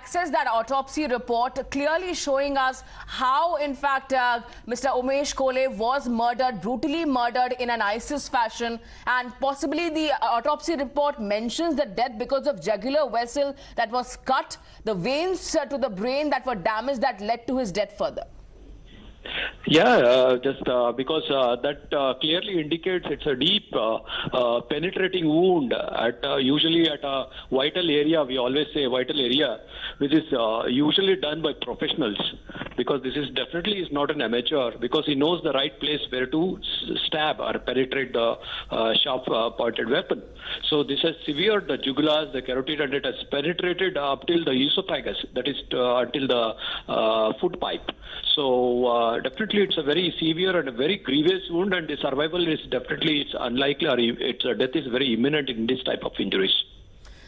accessed that autopsy report, clearly showing us how, in fact, Mr. Umesh Kolhe was murdered, brutally murdered in an ISIS fashion. And possibly the autopsy report mentions the death because of jugular vessel that was cut, the veins to the brain that were damaged that led to his death further. Yeah, just because that clearly indicates it's a deep penetrating wound at usually at a vital area. We always say vital area, which is usually done by professionals, because this is definitely is not an amateur, because he knows the right place where to stab or penetrate the sharp pointed weapon. So this has severed the jugulars, the carotid, and it has penetrated up till the esophagus, that is until the food pipe. So definitely it's a very severe and a very grievous wound, and the survival is definitely it's unlikely, or its death is very imminent in this type of injuries.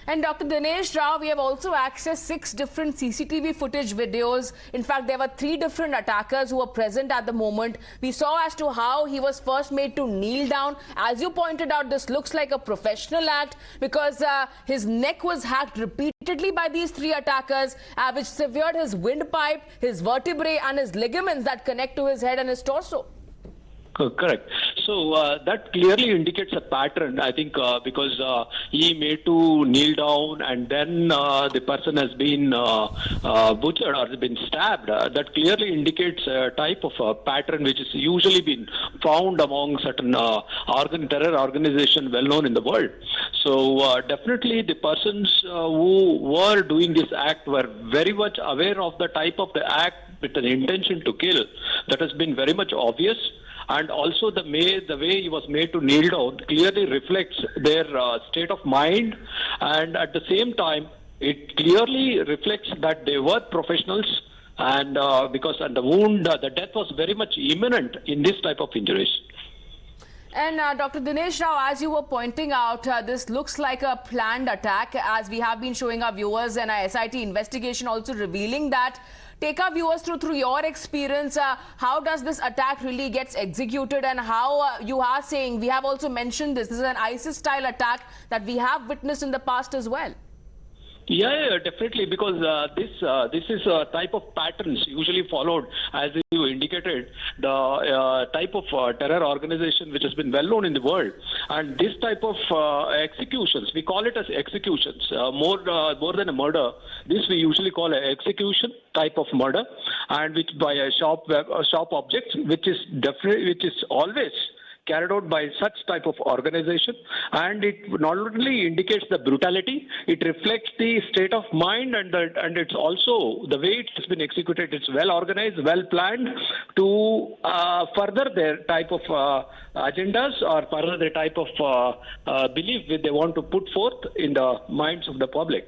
And Dr. Dinesh Rao, we have also accessed 6 different CCTV footage videos. In fact, there were 3 different attackers who were present at the moment. We saw as to how he was first made to kneel down. As you pointed out, this looks like a professional act, because his neck was hacked repeatedly by these 3 attackers, which severed his windpipe, his vertebrae and his ligaments that connect to his head and his torso. Correct. So that clearly indicates a pattern, I think, because he made to kneel down and then the person has been butchered or has been stabbed. That clearly indicates a type of pattern which is usually been found among certain terror organization well known in the world. So definitely the persons who were doing this act were very much aware of the type of the act with an intention to kill. That has been very much obvious. And also the way he was made to kneel down clearly reflects their state of mind, and at the same time it clearly reflects that they were professionals, and because the wound, the death was very much imminent in this type of injuries. And Dr. Dinesh Rao, as you were pointing out, this looks like a planned attack, as we have been showing our viewers, and our SIT investigation also revealing that. Take our viewers through your experience. How does this attack really gets executed, and how you are saying, we have also mentioned this is an ISIS-style attack that we have witnessed in the past as well. Yeah, definitely, because this is a type of patterns usually followed, as you indicated, the type of terror organization which has been well known in the world, and this type of executions, we call it as executions, more than a murder. This we usually call an execution type of murder, and which by a sharp object, which is always carried out by such type of organization, and it not only indicates the brutality, it reflects the state of mind, and it's also the way it has been executed. It's well organized, well planned to further their type of agendas, or further the type of belief that they want to put forth in the minds of the public.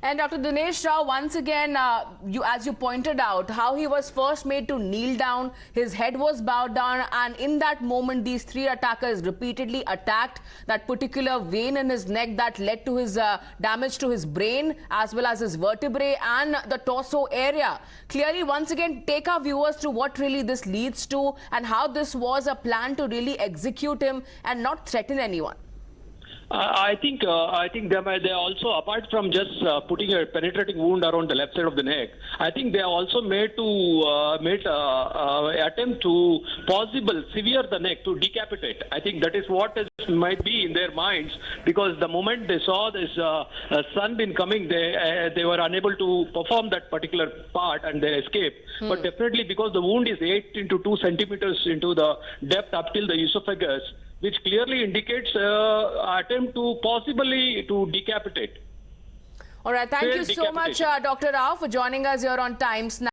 And Dr. Dinesh Rao, once again, as you pointed out, how he was first made to kneel down, his head was bowed down, and in that moment, these 3 attackers repeatedly attacked that particular vein in his neck that led to his damage to his brain, as well as his vertebrae and the torso area. Clearly, once again, take our viewers through what really this leads to, and how this was a plan to really execute him and not threaten anyone. I think they also, apart from just putting a penetrating wound around the left side of the neck, I think they also made attempt to possible sever the neck, to decapitate. I think that is what might be in their minds, because the moment they saw this sun been coming, they were unable to perform that particular part and they escaped. But definitely, because the wound is 8 into 2 centimeters into the depth up till the esophagus, which clearly indicates attempt to possibly to decapitate. All right, thank you so much, Dr. Rao, for joining us here on Times Now.